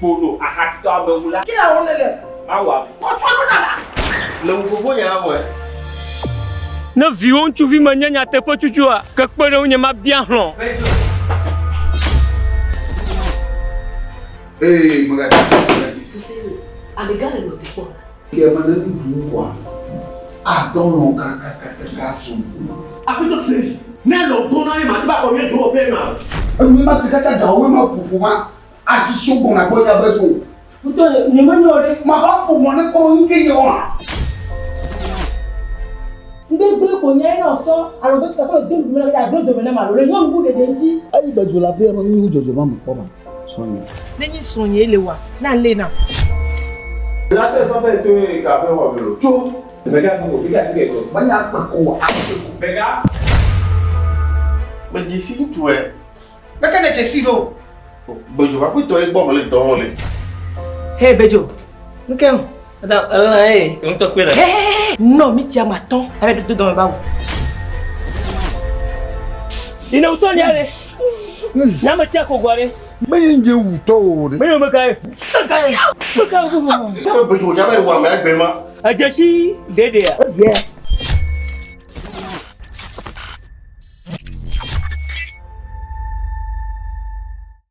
polo ahasito abewula. Ki a won lele. Ma wa. Ko tolo dada. Le fofo ya wo. Ne vion tu vi manya nya te po chuchua. Ke pere unya ma bien hlon. Eh, magati. Sisi. Amigale no te ko. Ke mana du buwa. Ah, don ka sum. Apito se. Na lo dona e ma ti ba ko ye do be ma. Mi ma kata da we ma pupu ma. Asisho bon na ko ya beto. Puto ni manyore. Ma ba pu mo ne ko nke ye wa. Ngbe ko nya ina so aro to ka so de mi na ya gbo do me na ma lo le yo ngu de nti. Ayi bejo la be ma mi jojo ma mo po ma. Sonye. Nenyi sonye le wa. Na le na. La se so be to e ka be ho be lo. Cho. Bega ko biga ti ke so. Ba ya pa ko a. Bega. Me di si tu e. Beka na chesi do. Bojo ba ko to e gbo mo le to mo le. Hey Bejo. Nke o. Ada on to kwela. Non, mi tia maton avec deux dans le bas. Ina utoni ale. Na ma chako gware. Menje wuto o de. Me kai. Kai. Bojo ja ba wa me agbe ma. Ajeshi dede ya. Yeah.